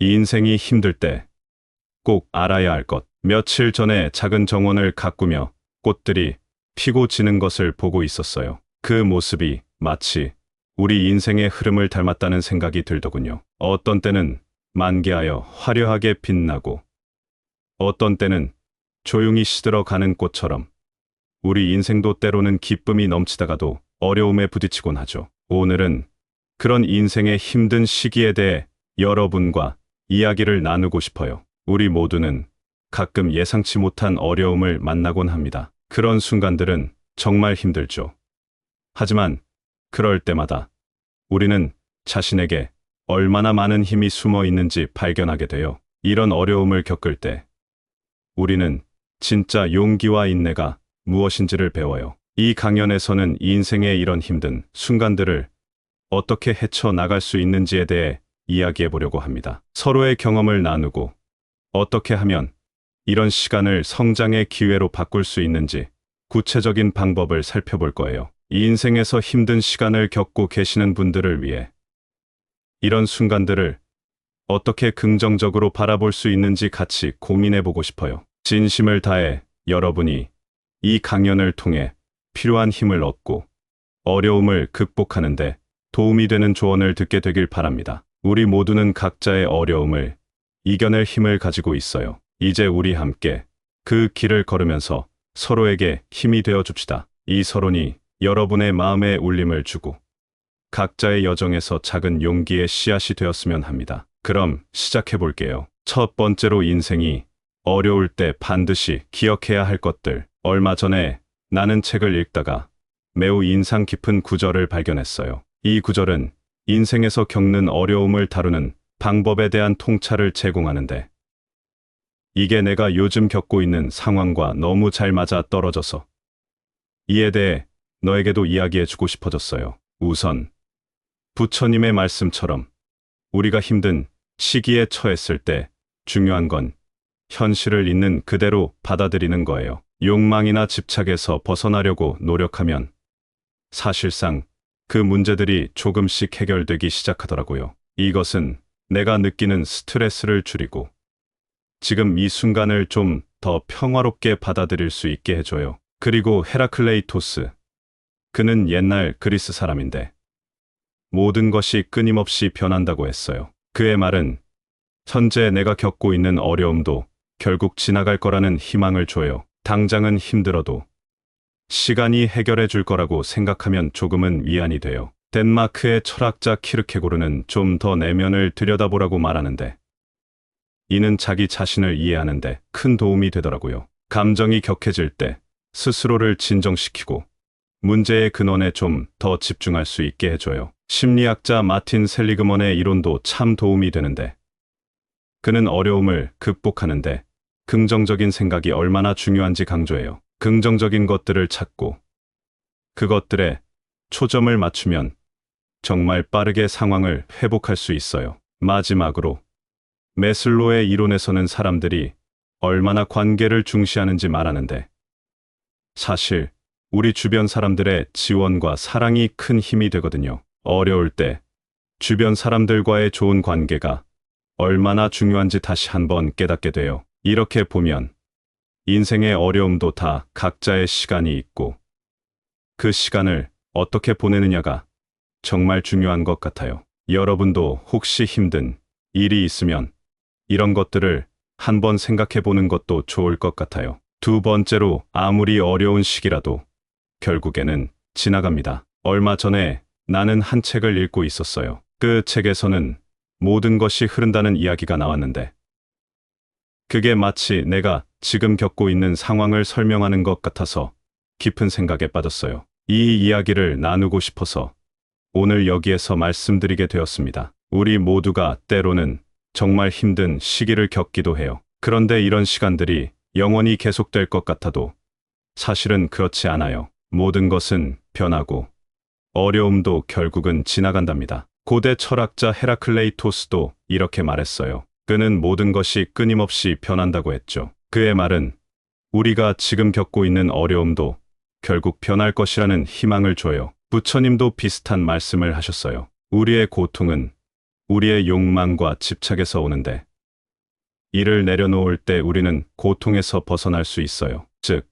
이 인생이 힘들 때 꼭 알아야 할 것. 며칠 전에 작은 정원을 가꾸며 꽃들이 피고 지는 것을 보고 있었어요. 그 모습이 마치 우리 인생의 흐름을 닮았다는 생각이 들더군요. 어떤 때는 만개하여 화려하게 빛나고 어떤 때는 조용히 시들어가는 꽃처럼 우리 인생도 때로는 기쁨이 넘치다가도 어려움에 부딪히곤 하죠. 오늘은 그런 인생의 힘든 시기에 대해 여러분과 이야기를 나누고 싶어요. 우리 모두는 가끔 예상치 못한 어려움을 만나곤 합니다. 그런 순간들은 정말 힘들죠. 하지만 그럴 때마다 우리는 자신에게 얼마나 많은 힘이 숨어 있는지 발견하게 돼요. 이런 어려움을 겪을 때 우리는 진짜 용기와 인내가 무엇인지를 배워요. 이 강연에서는 인생의 이런 힘든 순간들을 어떻게 헤쳐나갈 수 있는지에 대해 이야기해 보려고 합니다. 서로의 경험을 나누고 어떻게 하면 이런 시간을 성장의 기회로 바꿀 수 있는지 구체적인 방법을 살펴볼 거예요. 이 인생에서 힘든 시간을 겪고 계시는 분들을 위해 이런 순간들을 어떻게 긍정적으로 바라볼 수 있는지 같이 고민해 보고 싶어요. 진심을 다해 여러분이 이 강연을 통해 필요한 힘을 얻고 어려움을 극복하는데 도움이 되는 조언을 듣게 되길 바랍니다. 우리 모두는 각자의 어려움을 이겨낼 힘을 가지고 있어요. 이제 우리 함께 그 길을 걸으면서 서로에게 힘이 되어 줍시다. 이 서론이 여러분의 마음에 울림을 주고 각자의 여정에서 작은 용기의 씨앗이 되었으면 합니다. 그럼 시작해 볼게요. 첫 번째로 인생이 어려울 때 반드시 기억해야 할 것들. 얼마 전에 나는 책을 읽다가 매우 인상 깊은 구절을 발견했어요. 이 구절은 인생에서 겪는 어려움을 다루는 방법에 대한 통찰을 제공하는데 이게 내가 요즘 겪고 있는 상황과 너무 잘 맞아 떨어져서 이에 대해 너에게도 이야기해 주고 싶어졌어요. 우선 부처님의 말씀처럼 우리가 힘든 시기에 처했을 때 중요한 건 현실을 있는 그대로 받아들이는 거예요. 욕망이나 집착에서 벗어나려고 노력하면 사실상 그 문제들이 조금씩 해결되기 시작하더라고요. 이것은 내가 느끼는 스트레스를 줄이고 지금 이 순간을 좀 더 평화롭게 받아들일 수 있게 해줘요. 그리고 헤라클레이토스. 그는 옛날 그리스 사람인데 모든 것이 끊임없이 변한다고 했어요. 그의 말은 현재 내가 겪고 있는 어려움도 결국 지나갈 거라는 희망을 줘요. 당장은 힘들어도 시간이 해결해 줄 거라고 생각하면 조금은 위안이 돼요. 덴마크의 철학자 키르케고르는 좀 더 내면을 들여다보라고 말하는데 이는 자기 자신을 이해하는데 큰 도움이 되더라고요. 감정이 격해질 때 스스로를 진정시키고 문제의 근원에 좀 더 집중할 수 있게 해줘요. 심리학자 마틴 셀리그먼의 이론도 참 도움이 되는데 그는 어려움을 극복하는데 긍정적인 생각이 얼마나 중요한지 강조해요. 긍정적인 것들을 찾고 그것들에 초점을 맞추면 정말 빠르게 상황을 회복할 수 있어요. 마지막으로 매슬로의 이론에서는 사람들이 얼마나 관계를 중시하는지 말하는데 사실 우리 주변 사람들의 지원과 사랑이 큰 힘이 되거든요. 어려울 때 주변 사람들과의 좋은 관계가 얼마나 중요한지 다시 한번 깨닫게 돼요. 이렇게 보면 인생의 어려움도 다 각자의 시간이 있고 그 시간을 어떻게 보내느냐가 정말 중요한 것 같아요. 여러분도 혹시 힘든 일이 있으면 이런 것들을 한번 생각해 보는 것도 좋을 것 같아요. 두 번째로 아무리 어려운 시기라도 결국에는 지나갑니다. 얼마 전에 나는 한 책을 읽고 있었어요. 그 책에서는 모든 것이 흐른다는 이야기가 나왔는데 그게 마치 내가 지금 겪고 있는 상황을 설명하는 것 같아서 깊은 생각에 빠졌어요. 이 이야기를 나누고 싶어서 오늘 여기에서 말씀드리게 되었습니다. 우리 모두가 때로는 정말 힘든 시기를 겪기도 해요. 그런데 이런 시간들이 영원히 계속될 것 같아도 사실은 그렇지 않아요. 모든 것은 변하고 어려움도 결국은 지나간답니다. 고대 철학자 헤라클레이토스도 이렇게 말했어요. 그는 모든 것이 끊임없이 변한다고 했죠. 그의 말은 우리가 지금 겪고 있는 어려움도 결국 변할 것이라는 희망을 줘요. 부처님도 비슷한 말씀을 하셨어요. 우리의 고통은 우리의 욕망과 집착에서 오는데, 이를 내려놓을 때 우리는 고통에서 벗어날 수 있어요. 즉,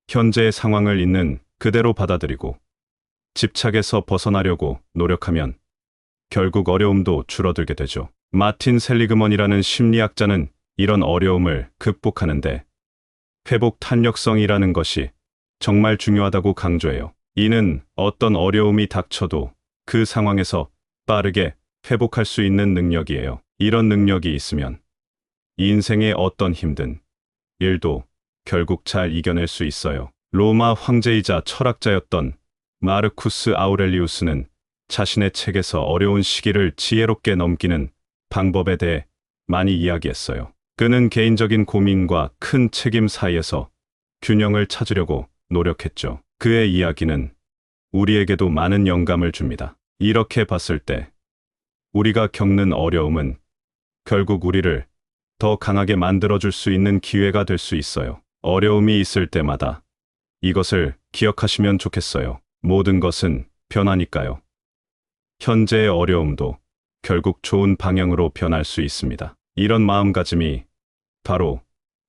현재의 상황을 있는 그대로 받아들이고 집착에서 벗어나려고 노력하면 결국 어려움도 줄어들게 되죠. 마틴 셀리그먼이라는 심리학자는 이런 어려움을 극복하는데 회복 탄력성이라는 것이 정말 중요하다고 강조해요. 이는 어떤 어려움이 닥쳐도 그 상황에서 빠르게 회복할 수 있는 능력이에요. 이런 능력이 있으면 인생의 어떤 힘든 일도 결국 잘 이겨낼 수 있어요. 로마 황제이자 철학자였던 마르쿠스 아우렐리우스는 자신의 책에서 어려운 시기를 지혜롭게 넘기는 방법에 대해 많이 이야기했어요. 그는 개인적인 고민과 큰 책임 사이에서 균형을 찾으려고 노력했죠. 그의 이야기는 우리에게도 많은 영감을 줍니다. 이렇게 봤을 때 우리가 겪는 어려움은 결국 우리를 더 강하게 만들어줄 수 있는 기회가 될 수 있어요. 어려움이 있을 때마다 이것을 기억하시면 좋겠어요. 모든 것은 변하니까요. 현재의 어려움도 결국 좋은 방향으로 변할 수 있습니다. 이런 마음가짐이 바로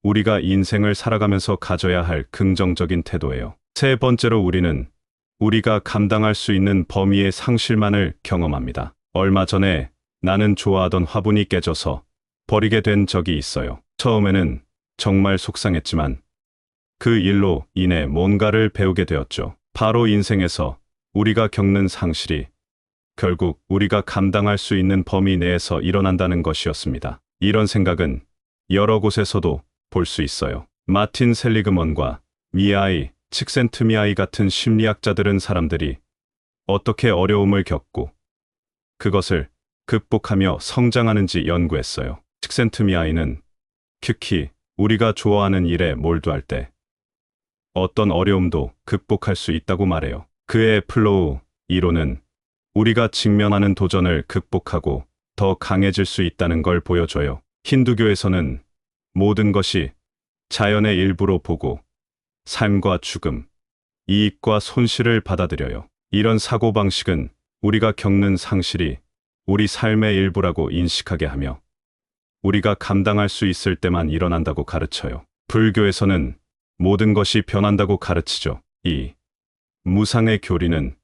우리가 인생을 살아가면서 가져야 할 긍정적인 태도예요. 세 번째로 우리는 우리가 감당할 수 있는 범위의 상실만을 경험합니다. 얼마 전에 나는 좋아하던 화분이 깨져서 버리게 된 적이 있어요. 처음에는 정말 속상했지만 그 일로 인해 뭔가를 배우게 되었죠. 바로 인생에서 우리가 겪는 상실이 결국 우리가 감당할 수 있는 범위 내에서 일어난다는 것이었습니다. 이런 생각은 여러 곳에서도 볼 수 있어요. 마틴 셀리그먼과 미하이 칙센트미하이 같은 심리학자들은 사람들이 어떻게 어려움을 겪고 그것을 극복하며 성장하는지 연구했어요. 칙센트미하이는 특히 우리가 좋아하는 일에 몰두할 때 어떤 어려움도 극복할 수 있다고 말해요. 그의 플로우 이론은 우리가 직면하는 도전을 극복하고 더 강해질 수 있다는 걸 보여줘요. 힌두교에서는 모든 것이 자연의 일부로 보고 삶과 죽음, 이익과 손실을 받아들여요. 이런 사고방식은 우리가 겪는 상실이 우리 삶의 일부라고 인식하게 하며 우리가 감당할 수 있을 때만 일어난다고 가르쳐요. 불교에서는 모든 것이 변한다고 가르치죠. 이 무상의 교리는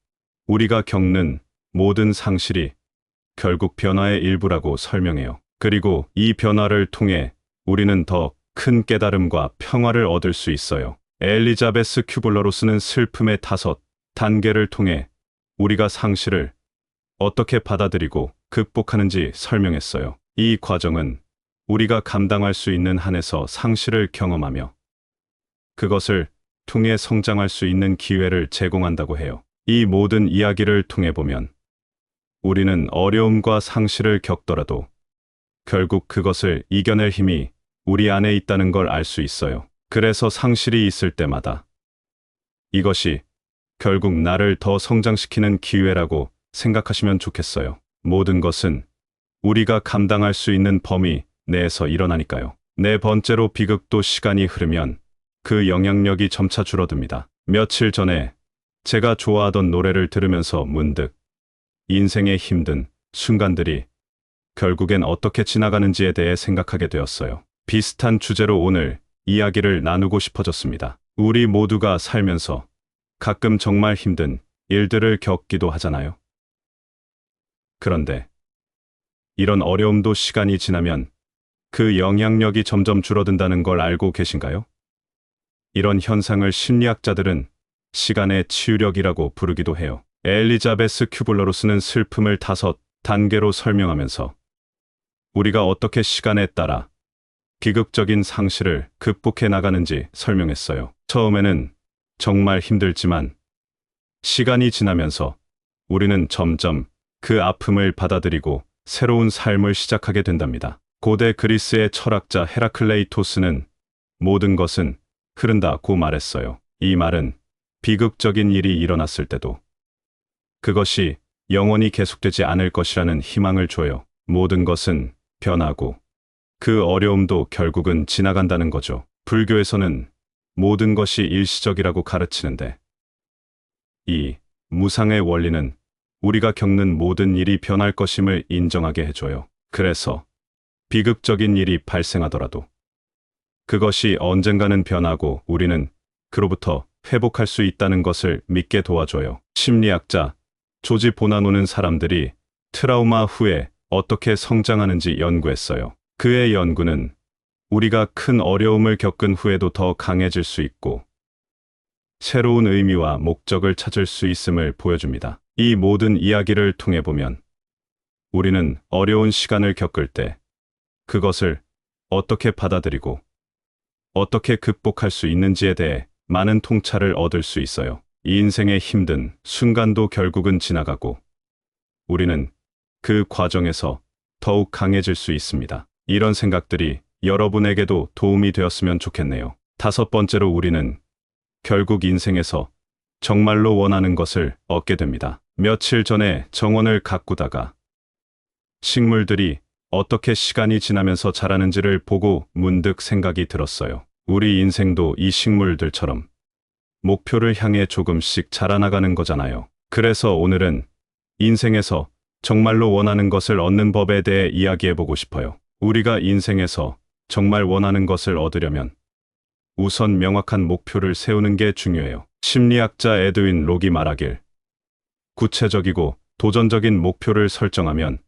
우리가 겪는 모든 상실이 결국 변화의 일부라고 설명해요. 그리고 이 변화를 통해 우리는 더 큰 깨달음과 평화를 얻을 수 있어요. 엘리자베스 큐블러-로스는 슬픔의 5단계를 통해 우리가 상실을 어떻게 받아들이고 극복하는지 설명했어요. 이 과정은 우리가 감당할 수 있는 한에서 상실을 경험하며 그것을 통해 성장할 수 있는 기회를 제공한다고 해요. 이 모든 이야기를 통해 보면 우리는 어려움과 상실을 겪더라도 결국 그것을 이겨낼 힘이 우리 안에 있다는 걸 알 수 있어요. 그래서 상실이 있을 때마다 이것이 결국 나를 더 성장시키는 기회라고 생각하시면 좋겠어요. 모든 것은 우리가 감당할 수 있는 범위 내에서 일어나니까요. 네 번째로 비극도 시간이 흐르면 그 영향력이 점차 줄어듭니다. 며칠 전에 제가 좋아하던 노래를 들으면서 문득 인생의 힘든 순간들이 결국엔 어떻게 지나가는지에 대해 생각하게 되었어요. 비슷한 주제로 오늘 이야기를 나누고 싶어졌습니다. 우리 모두가 살면서 가끔 정말 힘든 일들을 겪기도 하잖아요. 그런데 이런 어려움도 시간이 지나면 그 영향력이 점점 줄어든다는 걸 알고 계신가요? 이런 현상을 심리학자들은 시간의 치유력이라고 부르기도 해요. 엘리자베스 큐블러-로스는 슬픔을 5단계로 설명하면서 우리가 어떻게 시간에 따라 비극적인 상실을 극복해 나가는지 설명했어요. 처음에는 정말 힘들지만 시간이 지나면서 우리는 점점 그 아픔을 받아들이고 새로운 삶을 시작하게 된답니다. 고대 그리스의 철학자 헤라클레이토스는 모든 것은 흐른다고 말했어요. 이 말은 비극적인 일이 일어났을 때도 그것이 영원히 계속되지 않을 것이라는 희망을 줘요. 모든 것은 변하고 그 어려움도 결국은 지나간다는 거죠. 불교에서는 모든 것이 일시적이라고 가르치는데 이 무상의 원리는 우리가 겪는 모든 일이 변할 것임을 인정하게 해줘요. 그래서 비극적인 일이 발생하더라도 그것이 언젠가는 변하고 우리는 그로부터 회복할 수 있다는 것을 믿게 도와줘요. 심리학자 조지 보나노는 사람들이 트라우마 후에 어떻게 성장하는지 연구했어요. 그의 연구는 우리가 큰 어려움을 겪은 후에도 더 강해질 수 있고 새로운 의미와 목적을 찾을 수 있음을 보여줍니다. 이 모든 이야기를 통해 보면 우리는 어려운 시간을 겪을 때 그것을 어떻게 받아들이고 어떻게 극복할 수 있는지에 대해 많은 통찰을 얻을 수 있어요. 이 인생의 힘든 순간도 결국은 지나가고 우리는 그 과정에서 더욱 강해질 수 있습니다. 이런 생각들이 여러분에게도 도움이 되었으면 좋겠네요. 다섯 번째로 우리는 결국 인생에서 정말로 원하는 것을 얻게 됩니다. 며칠 전에 정원을 가꾸다가 식물들이 어떻게 시간이 지나면서 자라는지를 보고 문득 생각이 들었어요. 우리 인생도 이 식물들처럼 목표를 향해 조금씩 자라나가는 거잖아요. 그래서 오늘은 인생에서 정말로 원하는 것을 얻는 법에 대해 이야기해보고 싶어요. 우리가 인생에서 정말 원하는 것을 얻으려면 우선 명확한 목표를 세우는 게 중요해요. 심리학자 에드윈 록이 말하길 구체적이고 도전적인 목표를 설정하면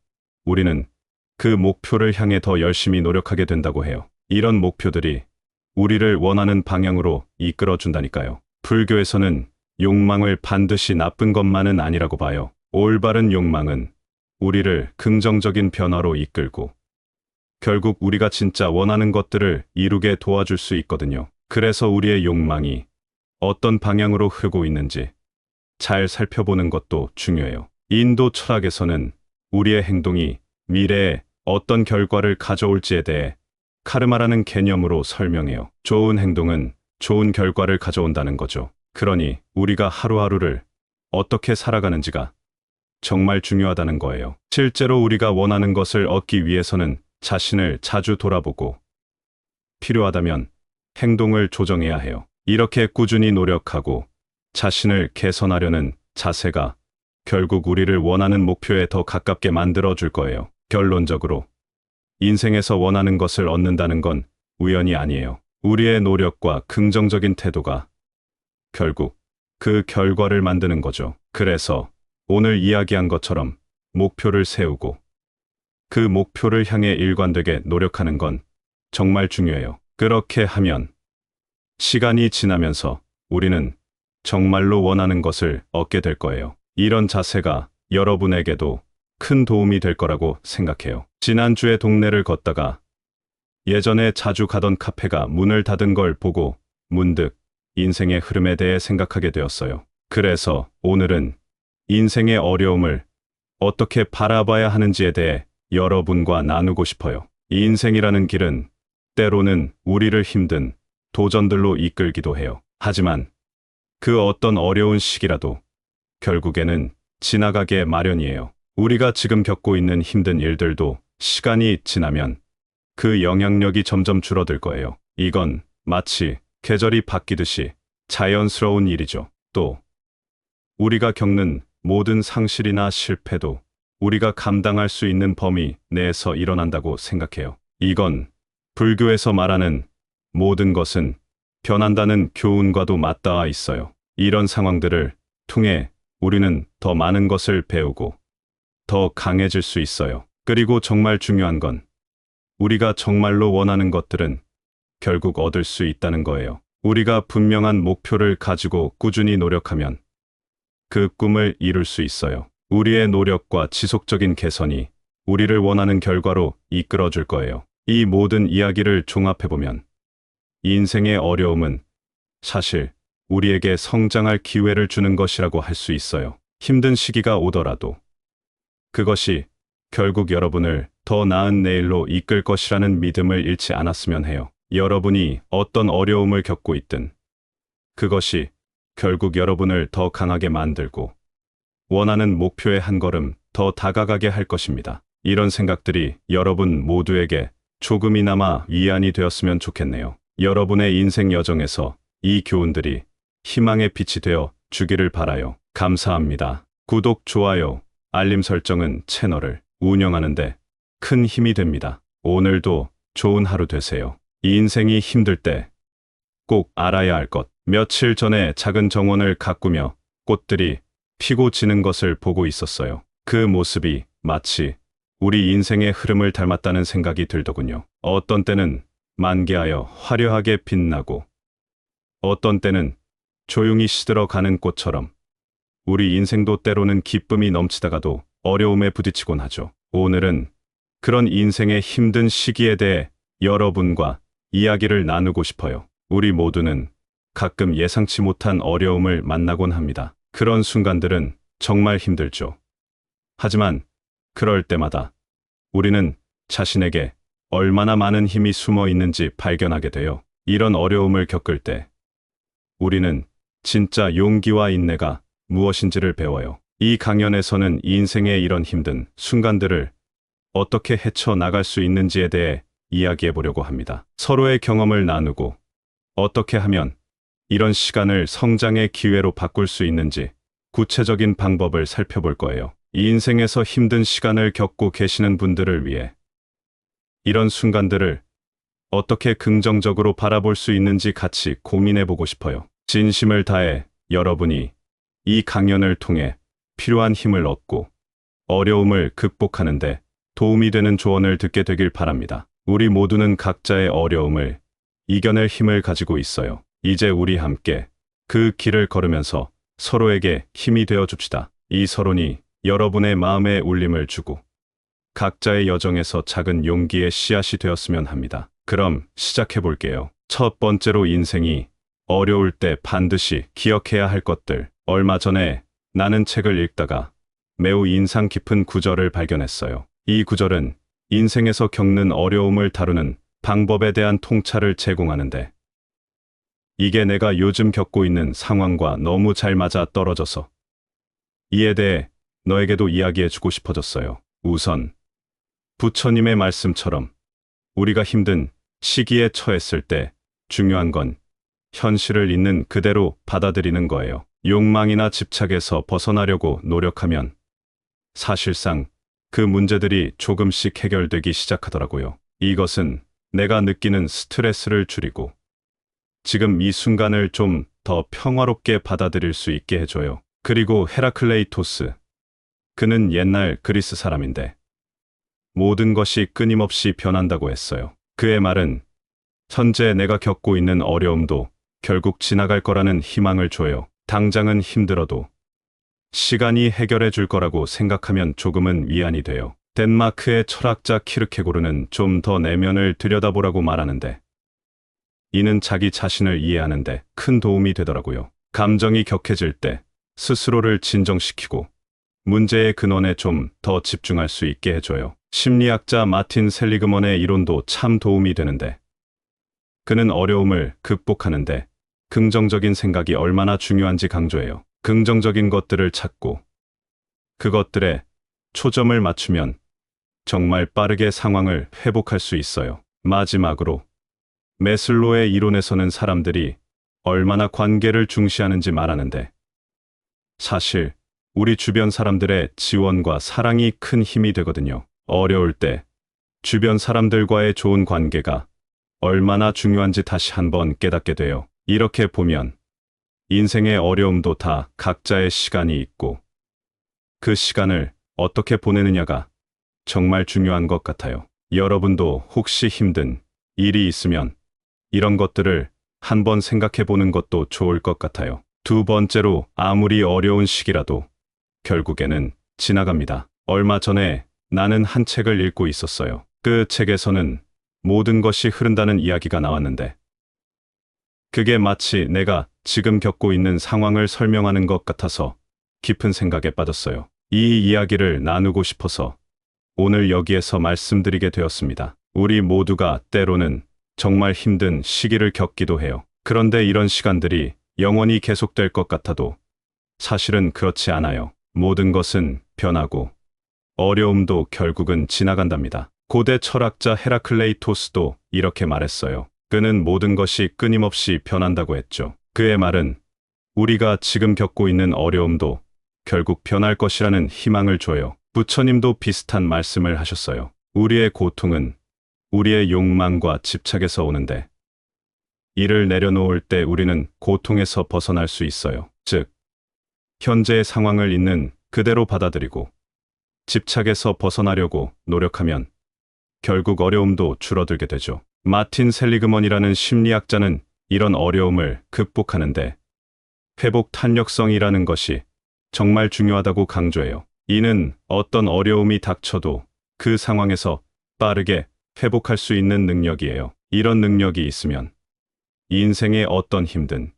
우리는 그 목표를 향해 더 열심히 노력하게 된다고 해요. 이런 목표들이 우리를 원하는 방향으로 이끌어준다니까요. 불교에서는 욕망을 반드시 나쁜 것만은 아니라고 봐요. 올바른 욕망은 우리를 긍정적인 변화로 이끌고 결국 우리가 진짜 원하는 것들을 이루게 도와줄 수 있거든요. 그래서 우리의 욕망이 어떤 방향으로 흐르고 있는지 잘 살펴보는 것도 중요해요. 인도 철학에서는 우리의 행동이 미래에 어떤 결과를 가져올지에 대해 카르마라는 개념으로 설명해요. 좋은 행동은 좋은 결과를 가져온다는 거죠. 그러니 우리가 하루하루를 어떻게 살아가는지가 정말 중요하다는 거예요. 실제로 우리가 원하는 것을 얻기 위해서는 자신을 자주 돌아보고 필요하다면 행동을 조정해야 해요. 이렇게 꾸준히 노력하고 자신을 개선하려는 자세가 결국 우리를 원하는 목표에 더 가깝게 만들어 줄 거예요. 결론적으로 인생에서 원하는 것을 얻는다는 건 우연이 아니에요. 우리의 노력과 긍정적인 태도가 결국 그 결과를 만드는 거죠. 그래서 오늘 이야기한 것처럼 목표를 세우고 그 목표를 향해 일관되게 노력하는 건 정말 중요해요. 그렇게 하면 시간이 지나면서 우리는 정말로 원하는 것을 얻게 될 거예요. 이런 자세가 여러분에게도 큰 도움이 될 거라고 생각해요. 지난주에 동네를 걷다가 예전에 자주 가던 카페가 문을 닫은 걸 보고 문득 인생의 흐름에 대해 생각하게 되었어요. 그래서 오늘은 인생의 어려움을 어떻게 바라봐야 하는지에 대해 여러분과 나누고 싶어요. 이 인생이라는 길은 때로는 우리를 힘든 도전들로 이끌기도 해요. 하지만 그 어떤 어려운 시기라도 결국에는 지나가게 마련이에요. 우리가 지금 겪고 있는 힘든 일들도 시간이 지나면 그 영향력이 점점 줄어들 거예요. 이건 마치 계절이 바뀌듯이 자연스러운 일이죠. 또 우리가 겪는 모든 상실이나 실패도 우리가 감당할 수 있는 범위 내에서 일어난다고 생각해요. 이건 불교에서 말하는 모든 것은 변한다는 교훈과도 맞닿아 있어요. 이런 상황들을 통해 우리는 더 많은 것을 배우고 더 강해질 수 있어요. 그리고 정말 중요한 건 우리가 정말로 원하는 것들은 결국 얻을 수 있다는 거예요. 우리가 분명한 목표를 가지고 꾸준히 노력하면 그 꿈을 이룰 수 있어요. 우리의 노력과 지속적인 개선이 우리를 원하는 결과로 이끌어 줄 거예요. 이 모든 이야기를 종합해보면 인생의 어려움은 사실 우리에게 성장할 기회를 주는 것이라고 할 수 있어요. 힘든 시기가 오더라도 그것이 결국 여러분을 더 나은 내일로 이끌 것이라는 믿음을 잃지 않았으면 해요. 여러분이 어떤 어려움을 겪고 있든 그것이 결국 여러분을 더 강하게 만들고 원하는 목표에 한 걸음 더 다가가게 할 것입니다. 이런 생각들이 여러분 모두에게 조금이나마 위안이 되었으면 좋겠네요. 여러분의 인생 여정에서 이 교훈들이 희망의 빛이 되어 주기를 바라요. 감사합니다. 구독, 좋아요, 알림 설정은 채널을 운영하는데 큰 힘이 됩니다. 오늘도 좋은 하루 되세요. 이 인생이 힘들 때 꼭 알아야 할 것. 며칠 전에 작은 정원을 가꾸며 꽃들이 피고 지는 것을 보고 있었어요. 그 모습이 마치 우리 인생의 흐름을 닮았다는 생각이 들더군요. 어떤 때는 만개하여 화려하게 빛나고 어떤 때는 조용히 시들어가는 꽃처럼 우리 인생도 때로는 기쁨이 넘치다가도 어려움에 부딪히곤 하죠. 오늘은 그런 인생의 힘든 시기에 대해 여러분과 이야기를 나누고 싶어요. 우리 모두는 가끔 예상치 못한 어려움을 만나곤 합니다. 그런 순간들은 정말 힘들죠. 하지만 그럴 때마다 우리는 자신에게 얼마나 많은 힘이 숨어 있는지 발견하게 돼요. 이런 어려움을 겪을 때 우리는 진짜 용기와 인내가 무엇인지를 배워요. 이 강연에서는 인생의 이런 힘든 순간들을 어떻게 헤쳐나갈 수 있는지에 대해 이야기해 보려고 합니다. 서로의 경험을 나누고 어떻게 하면 이런 시간을 성장의 기회로 바꿀 수 있는지 구체적인 방법을 살펴볼 거예요. 이 인생에서 힘든 시간을 겪고 계시는 분들을 위해 이런 순간들을 어떻게 긍정적으로 바라볼 수 있는지 같이 고민해 보고 싶어요. 진심을 다해 여러분이 이 강연을 통해 필요한 힘을 얻고 어려움을 극복하는데 도움이 되는 조언을 듣게 되길 바랍니다. 우리 모두는 각자의 어려움을 이겨낼 힘을 가지고 있어요. 이제 우리 함께 그 길을 걸으면서 서로에게 힘이 되어 줍시다. 이 서론이 여러분의 마음에 울림을 주고 각자의 여정에서 작은 용기의 씨앗이 되었으면 합니다. 그럼 시작해 볼게요. 첫 번째로 인생이 어려울 때 반드시 기억해야 할 것들. 얼마 전에 나는 책을 읽다가 매우 인상 깊은 구절을 발견했어요. 이 구절은 인생에서 겪는 어려움을 다루는 방법에 대한 통찰을 제공하는데 이게 내가 요즘 겪고 있는 상황과 너무 잘 맞아 떨어져서 이에 대해 너에게도 이야기해 주고 싶어졌어요. 우선 부처님의 말씀처럼 우리가 힘든 시기에 처했을 때 중요한 건 현실을 있는 그대로 받아들이는 거예요. 욕망이나 집착에서 벗어나려고 노력하면 사실상 그 문제들이 조금씩 해결되기 시작하더라고요. 이것은 내가 느끼는 스트레스를 줄이고 지금 이 순간을 좀 더 평화롭게 받아들일 수 있게 해줘요. 그리고 헤라클레이토스. 그는 옛날 그리스 사람인데 모든 것이 끊임없이 변한다고 했어요. 그의 말은 현재 내가 겪고 있는 어려움도 결국 지나갈 거라는 희망을 줘요. 당장은 힘들어도 시간이 해결해 줄 거라고 생각하면 조금은 위안이 돼요. 덴마크의 철학자 키르케고르는 좀 더 내면을 들여다보라고 말하는데 이는 자기 자신을 이해하는데 큰 도움이 되더라고요. 감정이 격해질 때 스스로를 진정시키고 문제의 근원에 좀 더 집중할 수 있게 해줘요. 심리학자 마틴 셀리그먼의 이론도 참 도움이 되는데 그는 어려움을 극복하는데 긍정적인 생각이 얼마나 중요한지 강조해요. 긍정적인 것들을 찾고 그것들에 초점을 맞추면 정말 빠르게 상황을 회복할 수 있어요. 마지막으로 메슬로의 이론에서는 사람들이 얼마나 관계를 중시하는지 말하는데 사실 우리 주변 사람들의 지원과 사랑이 큰 힘이 되거든요. 어려울 때 주변 사람들과의 좋은 관계가 얼마나 중요한지 다시 한번 깨닫게 돼요. 이렇게 보면 인생의 어려움도 다 각자의 시간이 있고 그 시간을 어떻게 보내느냐가 정말 중요한 것 같아요. 여러분도 혹시 힘든 일이 있으면 이런 것들을 한번 생각해 보는 것도 좋을 것 같아요. 두 번째로 아무리 어려운 시기라도 결국에는 지나갑니다. 얼마 전에 나는 한 책을 읽고 있었어요. 그 책에서는 모든 것이 흐른다는 이야기가 나왔는데 그게 마치 내가 지금 겪고 있는 상황을 설명하는 것 같아서 깊은 생각에 빠졌어요. 이 이야기를 나누고 싶어서 오늘 여기에서 말씀드리게 되었습니다. 우리 모두가 때로는 정말 힘든 시기를 겪기도 해요. 그런데 이런 시간들이 영원히 계속될 것 같아도 사실은 그렇지 않아요. 모든 것은 변하고 어려움도 결국은 지나간답니다. 고대 철학자 헤라클레이토스도 이렇게 말했어요. 그는 모든 것이 끊임없이 변한다고 했죠. 그의 말은 우리가 지금 겪고 있는 어려움도 결국 변할 것이라는 희망을 줘요. 부처님도 비슷한 말씀을 하셨어요. 우리의 고통은 우리의 욕망과 집착에서 오는데 이를 내려놓을 때 우리는 고통에서 벗어날 수 있어요. 즉, 현재의 상황을 있는 그대로 받아들이고 집착에서 벗어나려고 노력하면 결국 어려움도 줄어들게 되죠. 마틴 셀리그먼이라는 심리학자는 이런 어려움을 극복하는데 회복 탄력성이라는 것이 정말 중요하다고 강조해요. 이는 어떤 어려움이 닥쳐도 그 상황에서 빠르게 회복할 수 있는 능력이에요. 이런 능력이 있으면 인생의 어떤 힘든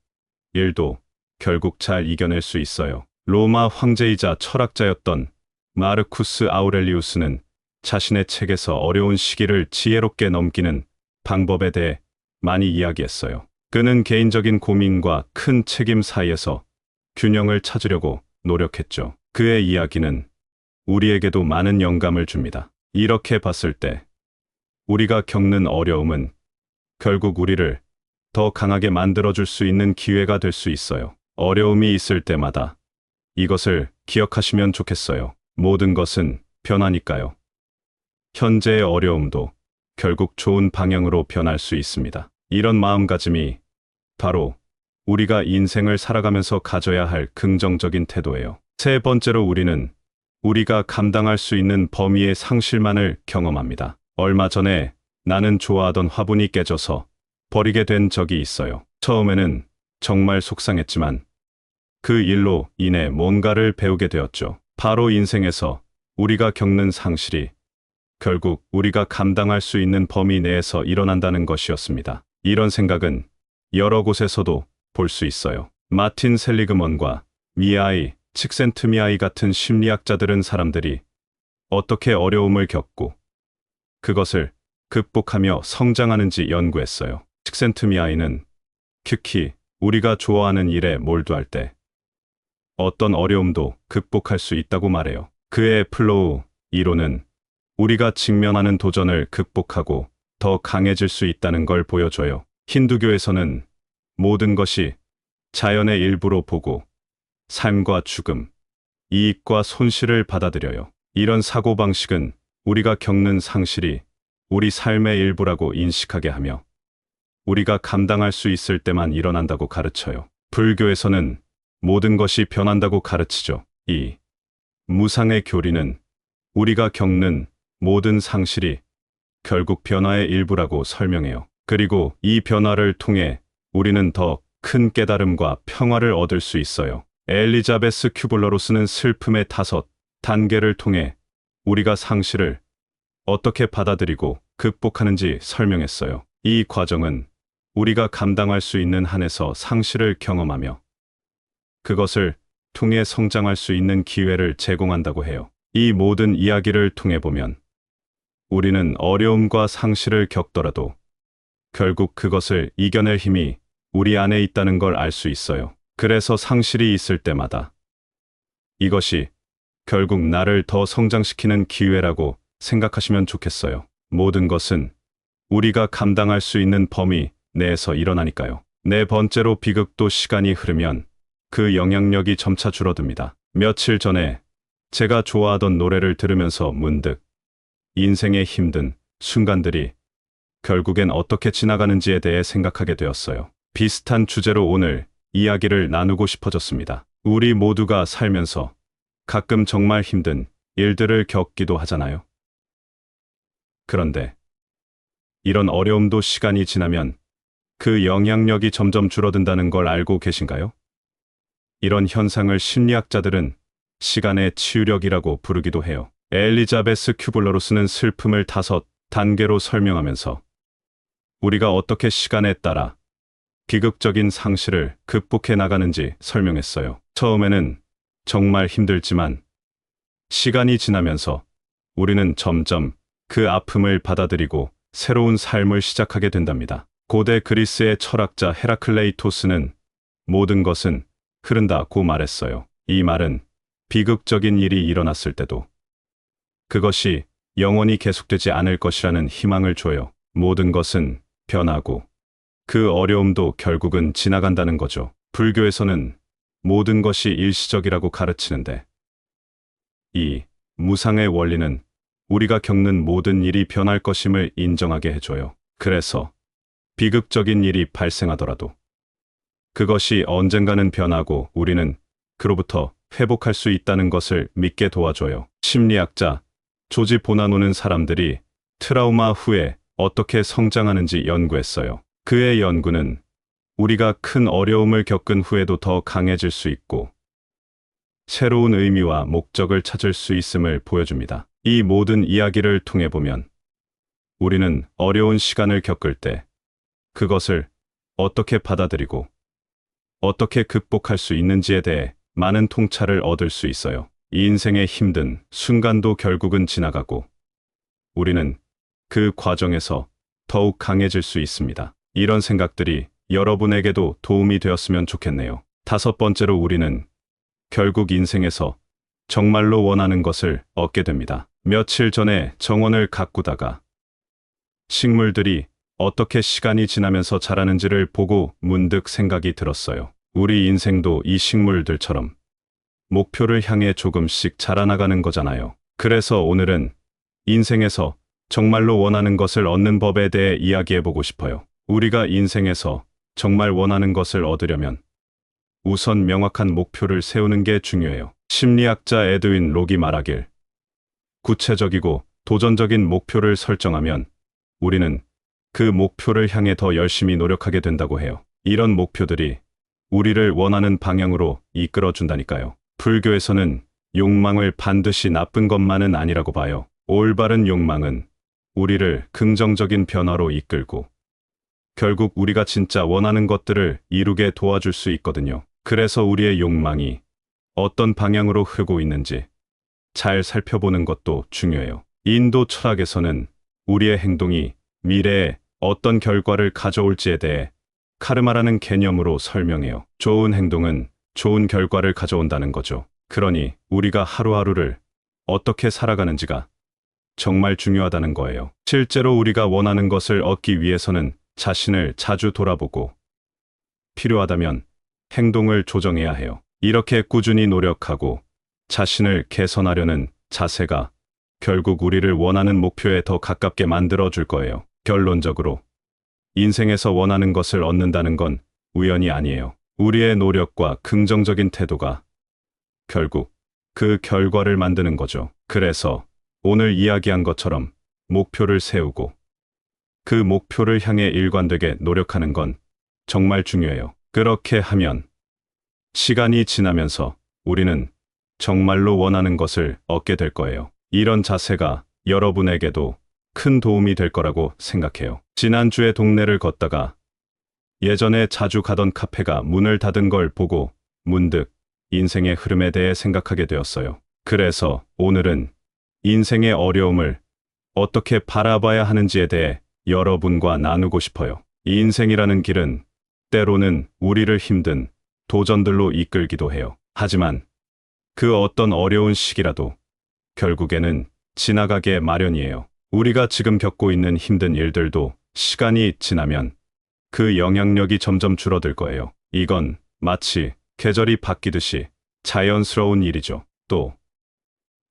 일도 결국 잘 이겨낼 수 있어요. 로마 황제이자 철학자였던 마르쿠스 아우렐리우스는 자신의 책에서 어려운 시기를 지혜롭게 넘기는 방법에 대해 많이 이야기했어요. 그는 개인적인 고민과 큰 책임 사이에서 균형을 찾으려고 노력했죠. 그의 이야기는 우리에게도 많은 영감을 줍니다. 이렇게 봤을 때 우리가 겪는 어려움은 결국 우리를 더 강하게 만들어줄 수 있는 기회가 될 수 있어요. 어려움이 있을 때마다 이것을 기억하시면 좋겠어요. 모든 것은 변하니까요. 현재의 어려움도 결국 좋은 방향으로 변할 수 있습니다. 이런 마음가짐이 바로 우리가 인생을 살아가면서 가져야 할 긍정적인 태도예요. 세 번째로 우리는 우리가 감당할 수 있는 범위의 상실만을 경험합니다. 얼마 전에 나는 좋아하던 화분이 깨져서 버리게 된 적이 있어요. 처음에는 정말 속상했지만 그 일로 인해 뭔가를 배우게 되었죠. 바로 인생에서 우리가 겪는 상실이 결국 우리가 감당할 수 있는 범위 내에서 일어난다는 것이었습니다. 이런 생각은 여러 곳에서도 볼 수 있어요. 마틴 셀리그먼과 미하이 칙센트미하이 같은 심리학자들은 사람들이 어떻게 어려움을 겪고 그것을 극복하며 성장하는지 연구했어요. 칙센트미하이는 특히 우리가 좋아하는 일에 몰두할 때 어떤 어려움도 극복할 수 있다고 말해요. 그의 플로우 이론은 우리가 직면하는 도전을 극복하고 더 강해질 수 있다는 걸 보여줘요. 힌두교에서는 모든 것이 자연의 일부로 보고 삶과 죽음, 이익과 손실을 받아들여요. 이런 사고방식은 우리가 겪는 상실이 우리 삶의 일부라고 인식하게 하며 우리가 감당할 수 있을 때만 일어난다고 가르쳐요. 불교에서는 모든 것이 변한다고 가르치죠. 이 무상의 교리는 우리가 겪는 모든 상실이 결국 변화의 일부라고 설명해요. 그리고 이 변화를 통해 우리는 더 큰 깨달음과 평화를 얻을 수 있어요. 엘리자베스 큐블러로스는 슬픔의 5단계를 통해 우리가 상실을 어떻게 받아들이고 극복하는지 설명했어요. 이 과정은 우리가 감당할 수 있는 한에서 상실을 경험하며 그것을 통해 성장할 수 있는 기회를 제공한다고 해요. 이 모든 이야기를 통해 보면 우리는 어려움과 상실을 겪더라도 결국 그것을 이겨낼 힘이 우리 안에 있다는 걸 알 수 있어요. 그래서 상실이 있을 때마다 이것이 결국 나를 더 성장시키는 기회라고 생각하시면 좋겠어요. 모든 것은 우리가 감당할 수 있는 범위 내에서 일어나니까요. 네 번째로 비극도 시간이 흐르면 그 영향력이 점차 줄어듭니다. 며칠 전에 제가 좋아하던 노래를 들으면서 문득 인생의 힘든 순간들이 결국엔 어떻게 지나가는지에 대해 생각하게 되었어요. 비슷한 주제로 오늘 이야기를 나누고 싶어졌습니다. 우리 모두가 살면서 가끔 정말 힘든 일들을 겪기도 하잖아요. 그런데 이런 어려움도 시간이 지나면 그 영향력이 점점 줄어든다는 걸 알고 계신가요? 이런 현상을 심리학자들은 시간의 치유력이라고 부르기도 해요. 엘리자베스 큐블러로스는 슬픔을 5단계로 설명하면서 우리가 어떻게 시간에 따라 비극적인 상실을 극복해 나가는지 설명했어요. 처음에는 정말 힘들지만 시간이 지나면서 우리는 점점 그 아픔을 받아들이고 새로운 삶을 시작하게 된답니다. 고대 그리스의 철학자 헤라클레이토스는 모든 것은 흐른다고 말했어요. 이 말은 비극적인 일이 일어났을 때도 그것이 영원히 계속되지 않을 것이라는 희망을 줘요. 모든 것은 변하고 그 어려움도 결국은 지나간다는 거죠. 불교에서는 모든 것이 일시적이라고 가르치는데 이 무상의 원리는 우리가 겪는 모든 일이 변할 것임을 인정하게 해줘요. 그래서 비극적인 일이 발생하더라도 그것이 언젠가는 변하고 우리는 그로부터 회복할 수 있다는 것을 믿게 도와줘요. 심리학자 조지 보나노는 사람들이 트라우마 후에 어떻게 성장하는지 연구했어요. 그의 연구는 우리가 큰 어려움을 겪은 후에도 더 강해질 수 있고 새로운 의미와 목적을 찾을 수 있음을 보여줍니다. 이 모든 이야기를 통해 보면 우리는 어려운 시간을 겪을 때 그것을 어떻게 받아들이고 어떻게 극복할 수 있는지에 대해 많은 통찰을 얻을 수 있어요. 이 인생의 힘든 순간도 결국은 지나가고 우리는 그 과정에서 더욱 강해질 수 있습니다. 이런 생각들이 여러분에게도 도움이 되었으면 좋겠네요. 다섯 번째로 우리는 결국 인생에서 정말로 원하는 것을 얻게 됩니다. 며칠 전에 정원을 가꾸다가 식물들이 어떻게 시간이 지나면서 자라는지를 보고 문득 생각이 들었어요. 우리 인생도 이 식물들처럼 목표를 향해 조금씩 자라나가는 거잖아요. 그래서 오늘은 인생에서 정말로 원하는 것을 얻는 법에 대해 이야기해보고 싶어요. 우리가 인생에서 정말 원하는 것을 얻으려면 우선 명확한 목표를 세우는 게 중요해요. 심리학자 에드윈 록이 말하길 구체적이고 도전적인 목표를 설정하면 우리는 그 목표를 향해 더 열심히 노력하게 된다고 해요. 이런 목표들이 우리를 원하는 방향으로 이끌어준다니까요. 불교에서는 욕망을 반드시 나쁜 것만은 아니라고 봐요. 올바른 욕망은 우리를 긍정적인 변화로 이끌고 결국 우리가 진짜 원하는 것들을 이루게 도와줄 수 있거든요. 그래서 우리의 욕망이 어떤 방향으로 흐르고 있는지 잘 살펴보는 것도 중요해요. 인도 철학에서는 우리의 행동이 미래에 어떤 결과를 가져올지에 대해 카르마라는 개념으로 설명해요. 좋은 행동은 좋은 결과를 가져온다는 거죠. 그러니 우리가 하루하루를 어떻게 살아가는지가 정말 중요하다는 거예요. 실제로 우리가 원하는 것을 얻기 위해서는 자신을 자주 돌아보고 필요하다면 행동을 조정해야 해요. 이렇게 꾸준히 노력하고 자신을 개선하려는 자세가 결국 우리를 원하는 목표에 더 가깝게 만들어 줄 거예요. 결론적으로 인생에서 원하는 것을 얻는다는 건 우연이 아니에요. 우리의 노력과 긍정적인 태도가 결국 그 결과를 만드는 거죠. 그래서 오늘 이야기한 것처럼 목표를 세우고 그 목표를 향해 일관되게 노력하는 건 정말 중요해요. 그렇게 하면 시간이 지나면서 우리는 정말로 원하는 것을 얻게 될 거예요. 이런 자세가 여러분에게도 큰 도움이 될 거라고 생각해요. 지난주에 동네를 걷다가 예전에 자주 가던 카페가 문을 닫은 걸 보고 문득 인생의 흐름에 대해 생각하게 되었어요. 그래서 오늘은 인생의 어려움을 어떻게 바라봐야 하는지에 대해 여러분과 나누고 싶어요. 이 인생이라는 길은 때로는 우리를 힘든 도전들로 이끌기도 해요. 하지만 그 어떤 어려운 시기라도 결국에는 지나가게 마련이에요. 우리가 지금 겪고 있는 힘든 일들도 시간이 지나면 그 영향력이 점점 줄어들 거예요. 이건 마치 계절이 바뀌듯이 자연스러운 일이죠. 또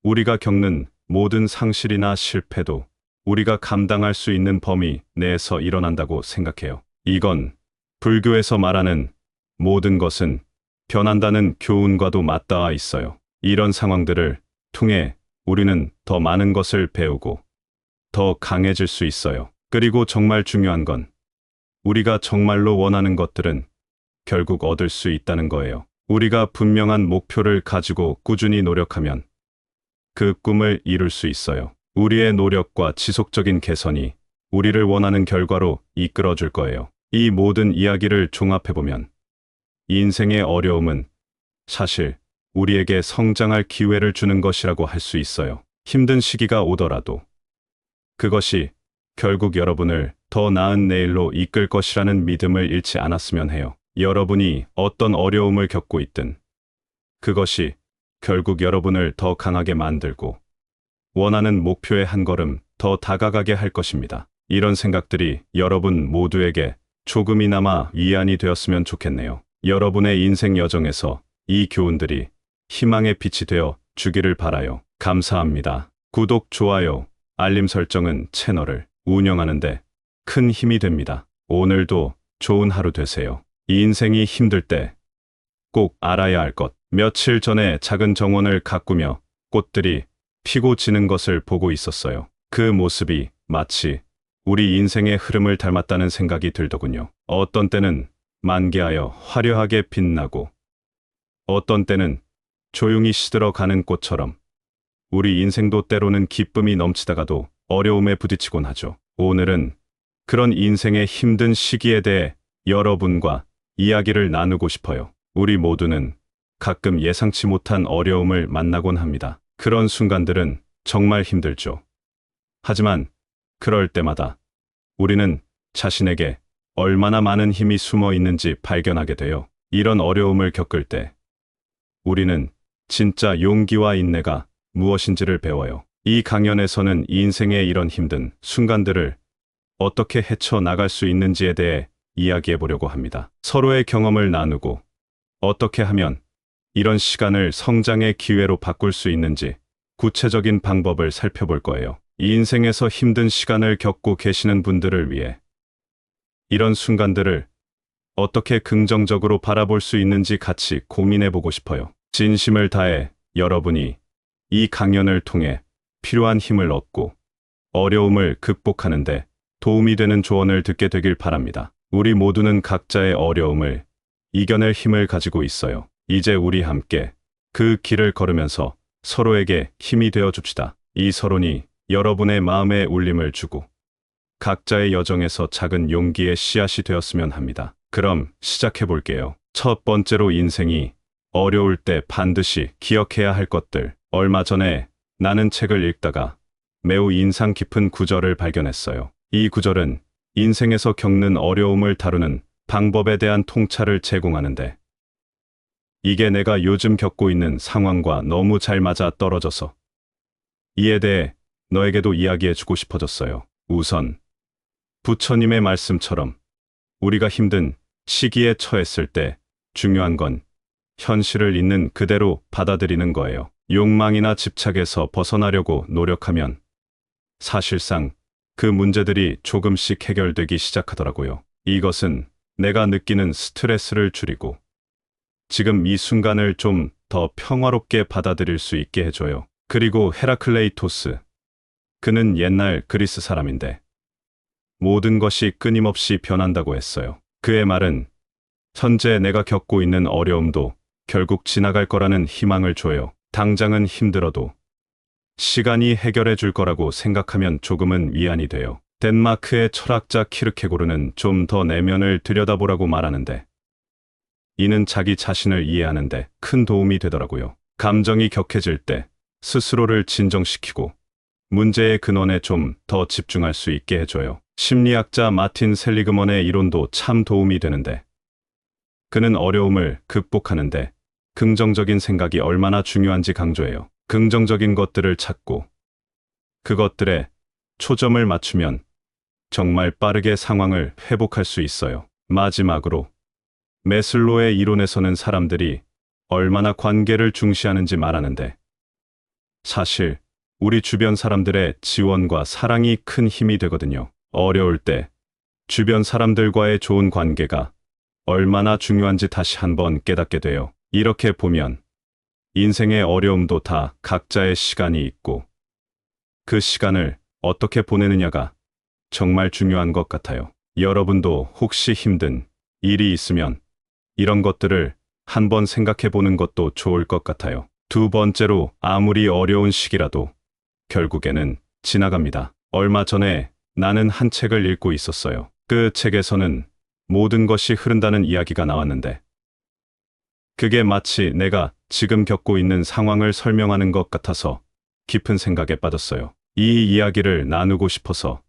우리가 겪는 모든 상실이나 실패도 우리가 감당할 수 있는 범위 내에서 일어난다고 생각해요. 이건 불교에서 말하는 모든 것은 변한다는 교훈과도 맞닿아 있어요. 이런 상황들을 통해 우리는 더 많은 것을 배우고 더 강해질 수 있어요. 그리고 정말 중요한 건 우리가 정말로 원하는 것들은 결국 얻을 수 있다는 거예요. 우리가 분명한 목표를 가지고 꾸준히 노력하면 그 꿈을 이룰 수 있어요. 우리의 노력과 지속적인 개선이 우리를 원하는 결과로 이끌어 줄 거예요. 이 모든 이야기를 종합해보면 인생의 어려움은 사실 우리에게 성장할 기회를 주는 것이라고 할 수 있어요. 힘든 시기가 오더라도 그것이 결국 여러분을 더 나은 내일로 이끌 것이라는 믿음을 잃지 않았으면 해요. 여러분이 어떤 어려움을 겪고 있든 그것이 결국 여러분을 더 강하게 만들고 원하는 목표에 한 걸음 더 다가가게 할 것입니다. 이런 생각들이 여러분 모두에게 조금이나마 위안이 되었으면 좋겠네요. 여러분의 인생 여정에서 이 교훈들이 희망의 빛이 되어 주기를 바라요. 감사합니다. 구독, 좋아요, 알림 설정은 채널을 운영하는데 큰 힘이 됩니다. 오늘도 좋은 하루 되세요. 이 인생이 힘들 때 꼭 알아야 할 것. 며칠 전에 작은 정원을 가꾸며 꽃들이 피고 지는 것을 보고 있었어요. 그 모습이 마치 우리 인생의 흐름을 닮았다는 생각이 들더군요. 어떤 때는 만개하여 화려하게 빛나고 어떤 때는 조용히 시들어가는 꽃처럼 우리 인생도 때로는 기쁨이 넘치다가도 어려움에 부딪히곤 하죠. 오늘은 그런 인생의 힘든 시기에 대해 여러분과 이야기를 나누고 싶어요. 우리 모두는 가끔 예상치 못한 어려움을 만나곤 합니다. 그런 순간들은 정말 힘들죠. 하지만 그럴 때마다 우리는 자신에게 얼마나 많은 힘이 숨어 있는지 발견하게 돼요. 이런 어려움을 겪을 때 우리는 진짜 용기와 인내가 무엇인지를 배워요. 이 강연에서는 인생의 이런 힘든 순간들을 어떻게 헤쳐나갈 수 있는지에 대해 이야기해 보려고 합니다. 서로의 경험을 나누고 어떻게 하면 이런 시간을 성장의 기회로 바꿀 수 있는지 구체적인 방법을 살펴볼 거예요. 이 인생에서 힘든 시간을 겪고 계시는 분들을 위해 이런 순간들을 어떻게 긍정적으로 바라볼 수 있는지 같이 고민해 보고 싶어요. 진심을 다해 여러분이 이 강연을 통해 필요한 힘을 얻고 어려움을 극복하는데 도움이 되는 조언을 듣게 되길 바랍니다. 우리 모두는 각자의 어려움을 이겨낼 힘을 가지고 있어요. 이제 우리 함께 그 길을 걸으면서 서로에게 힘이 되어 줍시다. 이 서론이 여러분의 마음에 울림을 주고 각자의 여정에서 작은 용기의 씨앗이 되었으면 합니다. 그럼 시작해 볼게요. 첫 번째로 인생이 어려울 때 반드시 기억해야 할 것들. 얼마 전에 나는 책을 읽다가 매우 인상 깊은 구절을 발견했어요. 이 구절은 인생에서 겪는 어려움을 다루는 방법에 대한 통찰을 제공하는데 이게 내가 요즘 겪고 있는 상황과 너무 잘 맞아 떨어져서 이에 대해 너에게도 이야기해 주고 싶어졌어요. 우선 부처님의 말씀처럼 우리가 힘든 시기에 처했을 때 중요한 건 현실을 있는 그대로 받아들이는 거예요. 욕망이나 집착에서 벗어나려고 노력하면 사실상 그 문제들이 조금씩 해결되기 시작하더라고요. 이것은 내가 느끼는 스트레스를 줄이고 지금 이 순간을 좀 더 평화롭게 받아들일 수 있게 해줘요. 그리고 헤라클레이토스. 그는 옛날 그리스 사람인데 모든 것이 끊임없이 변한다고 했어요. 그의 말은 현재 내가 겪고 있는 어려움도 결국 지나갈 거라는 희망을 줘요. 당장은 힘들어도 시간이 해결해 줄 거라고 생각하면 조금은 위안이 돼요. 덴마크의 철학자 키르케고르는 좀 더 내면을 들여다보라고 말하는데 이는 자기 자신을 이해하는데 큰 도움이 되더라고요. 감정이 격해질 때 스스로를 진정시키고 문제의 근원에 좀 더 집중할 수 있게 해줘요. 심리학자 마틴 셀리그먼의 이론도 참 도움이 되는데 그는 어려움을 극복하는데 긍정적인 생각이 얼마나 중요한지 강조해요. 긍정적인 것들을 찾고 그것들에 초점을 맞추면 정말 빠르게 상황을 회복할 수 있어요. 마지막으로 매슬로의 이론에서는 사람들이 얼마나 관계를 중시하는지 말하는데 사실 우리 주변 사람들의 지원과 사랑이 큰 힘이 되거든요. 어려울 때 주변 사람들과의 좋은 관계가 얼마나 중요한지 다시 한번 깨닫게 돼요. 이렇게 보면 인생의 어려움도 다 각자의 시간이 있고 그 시간을 어떻게 보내느냐가 정말 중요한 것 같아요. 여러분도 혹시 힘든 일이 있으면 이런 것들을 한번 생각해 보는 것도 좋을 것 같아요. 두 번째로 아무리 어려운 시기라도 결국에는 지나갑니다. 얼마 전에 나는 한 책을 읽고 있었어요. 그 책에서는 모든 것이 흐른다는 이야기가 나왔는데 그게 마치 내가 지금 겪고 있는 상황을 설명하는 것 같아서 깊은 생각에 빠졌어요. 이 이야기를 나누고 싶어서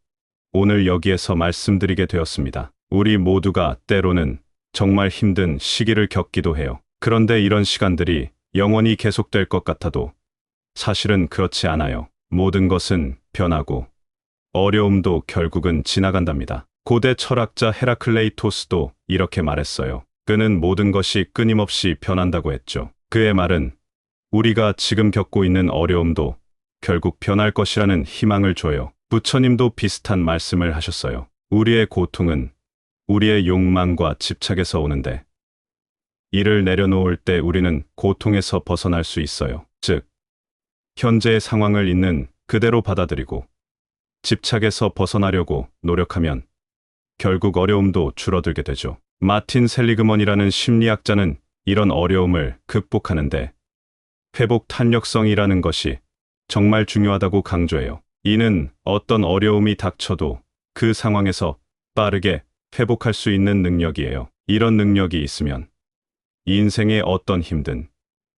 오늘 여기에서 말씀드리게 되었습니다. 우리 모두가 때로는 정말 힘든 시기를 겪기도 해요. 그런데 이런 시간들이 영원히 계속될 것 같아도 사실은 그렇지 않아요. 모든 것은 변하고 어려움도 결국은 지나간답니다. 고대 철학자 헤라클레이토스도 이렇게 말했어요. 그는 모든 것이 끊임없이 변한다고 했죠. 그의 말은 우리가 지금 겪고 있는 어려움도 결국 변할 것이라는 희망을 줘요. 부처님도 비슷한 말씀을 하셨어요. 우리의 고통은 우리의 욕망과 집착에서 오는데 이를 내려놓을 때 우리는 고통에서 벗어날 수 있어요. 즉, 현재의 상황을 있는 그대로 받아들이고 집착에서 벗어나려고 노력하면 결국 어려움도 줄어들게 되죠. 마틴 셀리그먼이라는 심리학자는 이런 어려움을 극복하는데 회복 탄력성이라는 것이 정말 중요하다고 강조해요. 이는 어떤 어려움이 닥쳐도 그 상황에서 빠르게 회복할 수 있는 능력이에요. 이런 능력이 있으면 인생의 어떤 힘든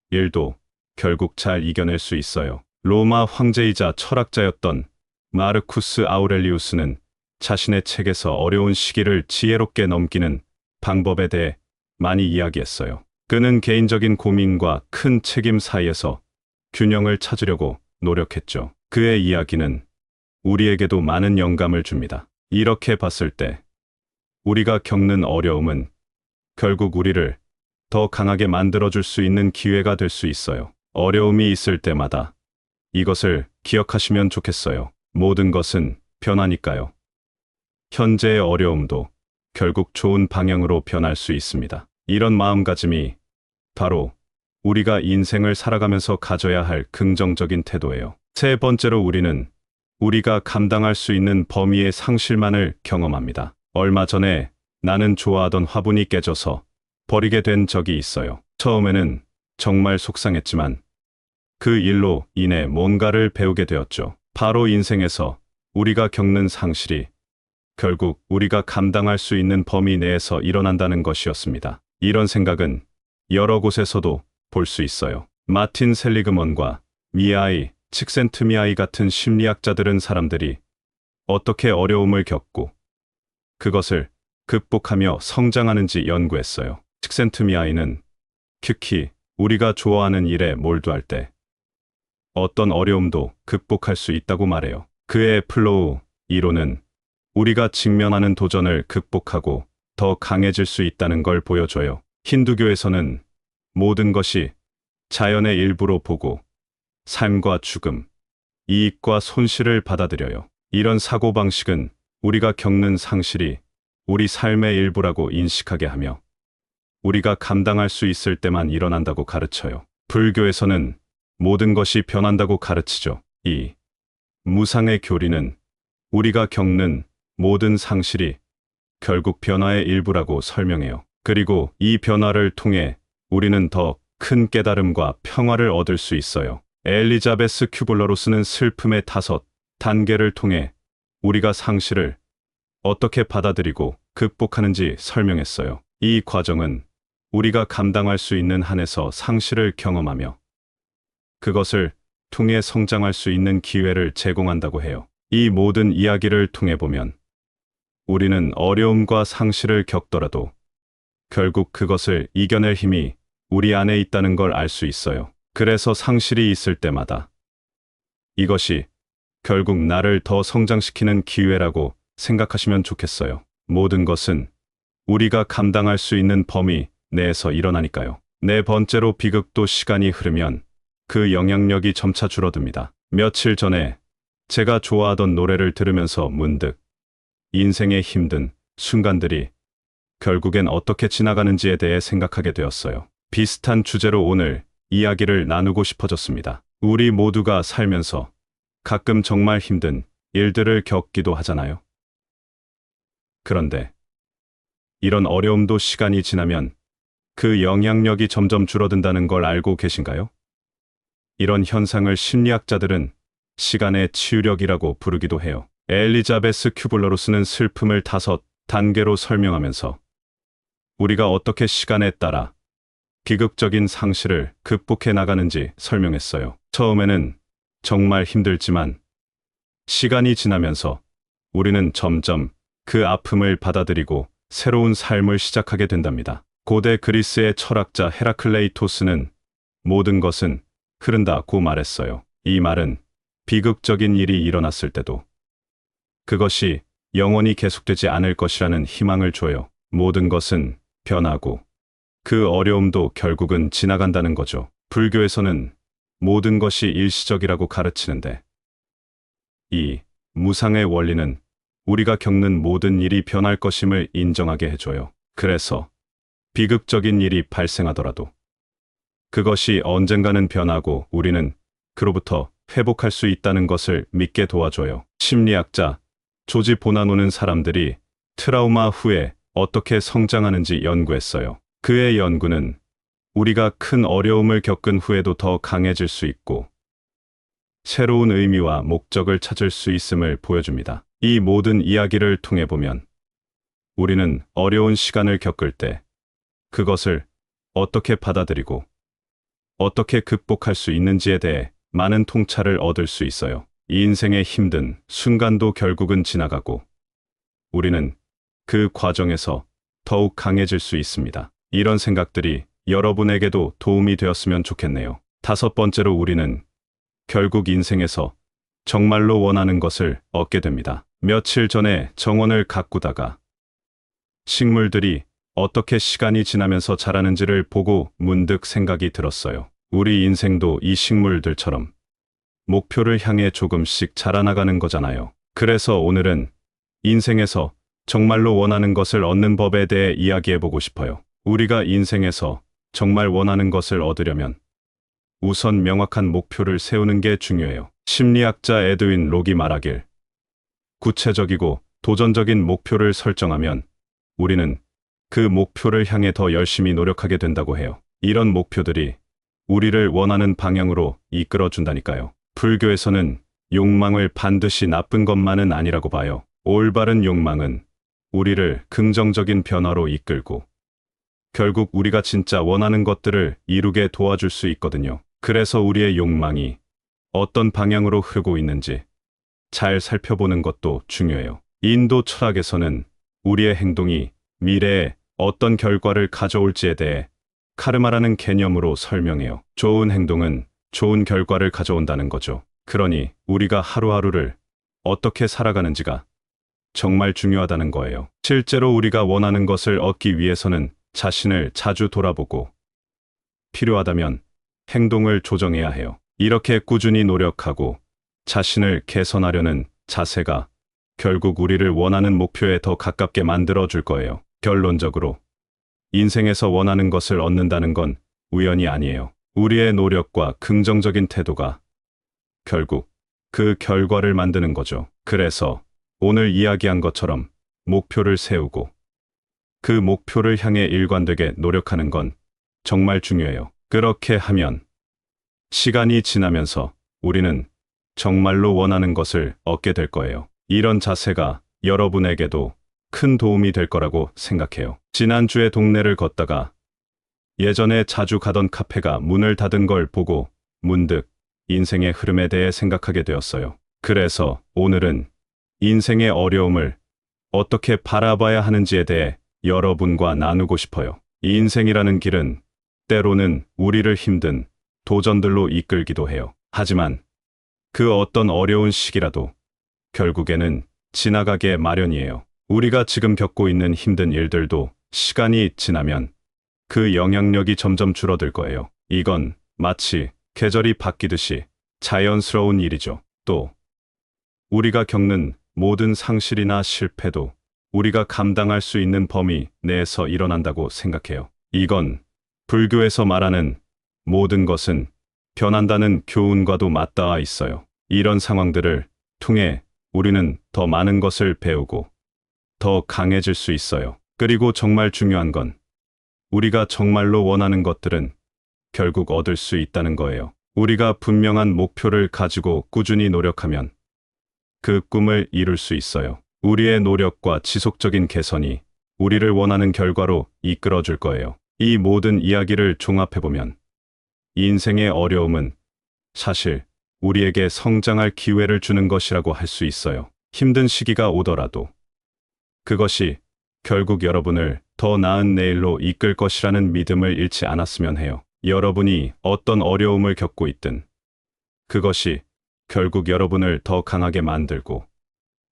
일도 결국 잘 이겨낼 수 있어요. 로마 황제이자 철학자였던 마르쿠스 아우렐리우스는 자신의 책에서 어려운 시기를 지혜롭게 넘기는 방법에 대해 많이 이야기했어요. 그는 개인적인 고민과 큰 책임 사이에서 균형을 찾으려고 노력했죠. 그의 이야기는 우리에게도 많은 영감을 줍니다. 이렇게 봤을 때 우리가 겪는 어려움은 결국 우리를 더 강하게 만들어줄 수 있는 기회가 될 수 있어요. 어려움이 있을 때마다 이것을 기억하시면 좋겠어요. 모든 것은 변하니까요. 현재의 어려움도 결국 좋은 방향으로 변할 수 있습니다. 이런 마음가짐이 바로 우리가 인생을 살아가면서 가져야 할 긍정적인 태도예요. 세 번째로 우리는 우리가 감당할 수 있는 범위의 상실만을 경험합니다. 얼마 전에 나는 좋아하던 화분이 깨져서 버리게 된 적이 있어요. 처음에는 정말 속상했지만 그 일로 인해 뭔가를 배우게 되었죠. 바로 인생에서 우리가 겪는 상실이 결국 우리가 감당할 수 있는 범위 내에서 일어난다는 것이었습니다. 이런 생각은 여러 곳에서도 볼 수 있어요. 마틴 셀리그먼과 미하이 칙센트미하이 같은 심리학자들은 사람들이 어떻게 어려움을 겪고 그것을 극복하며 성장하는지 연구했어요. 칙센트미하이는 특히 우리가 좋아하는 일에 몰두할 때 어떤 어려움도 극복할 수 있다고 말해요. 그의 플로우 이론은 우리가 직면하는 도전을 극복하고 더 강해질 수 있다는 걸 보여줘요. 힌두교에서는 모든 것이 자연의 일부로 보고 삶과 죽음, 이익과 손실을 받아들여요. 이런 사고방식은 우리가 겪는 상실이 우리 삶의 일부라고 인식하게 하며 우리가 감당할 수 있을 때만 일어난다고 가르쳐요. 불교에서는 모든 것이 변한다고 가르치죠. 이 무상의 교리는 우리가 겪는 모든 상실이 결국 변화의 일부라고 설명해요. 그리고 이 변화를 통해 우리는 더 큰 깨달음과 평화를 얻을 수 있어요. 엘리자베스 큐블러-로스는 슬픔의 5단계를 통해 우리가 상실을 어떻게 받아들이고 극복하는지 설명했어요. 이 과정은 우리가 감당할 수 있는 한에서 상실을 경험하며 그것을 통해 성장할 수 있는 기회를 제공한다고 해요. 이 모든 이야기를 통해 보면 우리는 어려움과 상실을 겪더라도 결국 그것을 이겨낼 힘이 우리 안에 있다는 걸 알 수 있어요. 그래서 상실이 있을 때마다 이것이 결국 나를 더 성장시키는 기회라고 생각하시면 좋겠어요. 모든 것은 우리가 감당할 수 있는 범위 내에서 일어나니까요. 네 번째로 비극도 시간이 흐르면 그 영향력이 점차 줄어듭니다. 며칠 전에 제가 좋아하던 노래를 들으면서 문득 인생의 힘든 순간들이 결국엔 어떻게 지나가는지에 대해 생각하게 되었어요. 비슷한 주제로 오늘 이야기를 나누고 싶어졌습니다. 우리 모두가 살면서 가끔 정말 힘든 일들을 겪기도 하잖아요. 그런데 이런 어려움도 시간이 지나면 그 영향력이 점점 줄어든다는 걸 알고 계신가요? 이런 현상을 심리학자들은 시간의 치유력이라고 부르기도 해요. 엘리자베스 큐블러-로스는 슬픔을 5단계로 설명하면서 우리가 어떻게 시간에 따라 비극적인 상실을 극복해 나가는지 설명했어요. 처음에는 정말 힘들지만 시간이 지나면서 우리는 점점 그 아픔을 받아들이고 새로운 삶을 시작하게 된답니다. 고대 그리스의 철학자 헤라클레이토스는 모든 것은 흐른다고 말했어요. 이 말은 비극적인 일이 일어났을 때도 그것이 영원히 계속되지 않을 것이라는 희망을 줘요. 모든 것은 변하고 그 어려움도 결국은 지나간다는 거죠. 불교에서는 모든 것이 일시적이라고 가르치는데 이 무상의 원리는 우리가 겪는 모든 일이 변할 것임을 인정하게 해줘요. 그래서 비극적인 일이 발생하더라도 그것이 언젠가는 변하고 우리는 그로부터 회복할 수 있다는 것을 믿게 도와줘요. 심리학자 조지 보나노는 사람들이 트라우마 후에 어떻게 성장하는지 연구했어요. 그의 연구는 우리가 큰 어려움을 겪은 후에도 더 강해질 수 있고 새로운 의미와 목적을 찾을 수 있음을 보여줍니다. 이 모든 이야기를 통해 보면 우리는 어려운 시간을 겪을 때 그것을 어떻게 받아들이고 어떻게 극복할 수 있는지에 대해 많은 통찰을 얻을 수 있어요. 이 인생의 힘든 순간도 결국은 지나가고 우리는 그 과정에서 더욱 강해질 수 있습니다. 이런 생각들이 여러분에게도 도움이 되었으면 좋겠네요. 다섯 번째로 우리는 결국 인생에서 정말로 원하는 것을 얻게 됩니다. 며칠 전에 정원을 가꾸다가 식물들이 어떻게 시간이 지나면서 자라는지를 보고 문득 생각이 들었어요. 우리 인생도 이 식물들처럼 목표를 향해 조금씩 자라나가는 거잖아요. 그래서 오늘은 인생에서 정말로 원하는 것을 얻는 법에 대해 이야기해보고 싶어요. 우리가 인생에서 정말 원하는 것을 얻으려면 우선 명확한 목표를 세우는 게 중요해요. 심리학자 에드윈 록이 말하길 구체적이고 도전적인 목표를 설정하면 우리는 그 목표를 향해 더 열심히 노력하게 된다고 해요. 이런 목표들이 우리를 원하는 방향으로 이끌어준다니까요. 불교에서는 욕망을 반드시 나쁜 것만은 아니라고 봐요. 올바른 욕망은 우리를 긍정적인 변화로 이끌고 결국 우리가 진짜 원하는 것들을 이루게 도와줄 수 있거든요. 그래서 우리의 욕망이 어떤 방향으로 흐르고 있는지 잘 살펴보는 것도 중요해요. 인도 철학에서는 우리의 행동이 미래에 어떤 결과를 가져올지에 대해 카르마라는 개념으로 설명해요. 좋은 행동은 좋은 결과를 가져온다는 거죠. 그러니 우리가 하루하루를 어떻게 살아가는지가 정말 중요하다는 거예요. 실제로 우리가 원하는 것을 얻기 위해서는 자신을 자주 돌아보고 필요하다면 행동을 조정해야 해요. 이렇게 꾸준히 노력하고 자신을 개선하려는 자세가 결국 우리를 원하는 목표에 더 가깝게 만들어 줄 거예요. 결론적으로 인생에서 원하는 것을 얻는다는 건 우연이 아니에요. 우리의 노력과 긍정적인 태도가 결국 그 결과를 만드는 거죠. 그래서 오늘 이야기한 것처럼 목표를 세우고 그 목표를 향해 일관되게 노력하는 건 정말 중요해요. 그렇게 하면 시간이 지나면서 우리는 정말로 원하는 것을 얻게 될 거예요. 이런 자세가 여러분에게도 큰 도움이 될 거라고 생각해요. 지난주에 동네를 걷다가 예전에 자주 가던 카페가 문을 닫은 걸 보고 문득 인생의 흐름에 대해 생각하게 되었어요. 그래서 오늘은 인생의 어려움을 어떻게 바라봐야 하는지에 대해 여러분과 나누고 싶어요. 이 인생이라는 길은 때로는 우리를 힘든 도전들로 이끌기도 해요. 하지만 그 어떤 어려운 시기라도 결국에는 지나가게 마련이에요. 우리가 지금 겪고 있는 힘든 일들도 시간이 지나면 그 영향력이 점점 줄어들 거예요. 이건 마치 계절이 바뀌듯이 자연스러운 일이죠. 또 우리가 겪는 모든 상실이나 실패도 우리가 감당할 수 있는 범위 내에서 일어난다고 생각해요. 이건 불교에서 말하는 모든 것은 변한다는 교훈과도 맞닿아 있어요. 이런 상황들을 통해 우리는 더 많은 것을 배우고 더 강해질 수 있어요. 그리고 정말 중요한 건 우리가 정말로 원하는 것들은 결국 얻을 수 있다는 거예요. 우리가 분명한 목표를 가지고 꾸준히 노력하면 그 꿈을 이룰 수 있어요. 우리의 노력과 지속적인 개선이 우리를 원하는 결과로 이끌어 줄 거예요. 이 모든 이야기를 종합해보면 인생의 어려움은 사실 우리에게 성장할 기회를 주는 것이라고 할 수 있어요. 힘든 시기가 오더라도 그것이 결국 여러분을 더 나은 내일로 이끌 것이라는 믿음을 잃지 않았으면 해요. 여러분이 어떤 어려움을 겪고 있든 그것이 결국 여러분을 더 강하게 만들고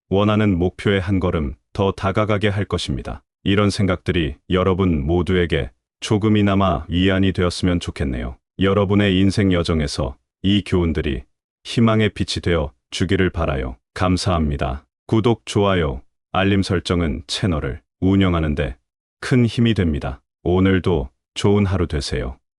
원하는 목표에 한 걸음 더 다가가게 할 것입니다. 이런 생각들이 여러분 모두에게 조금이나마 위안이 되었으면 좋겠네요. 여러분의 인생 여정에서 이 교훈들이 희망의 빛이 되어 주기를 바라요. 감사합니다. 구독, 좋아요, 알림 설정은 채널을 운영하는데 큰 힘이 됩니다. 오늘도 좋은 하루 되세요.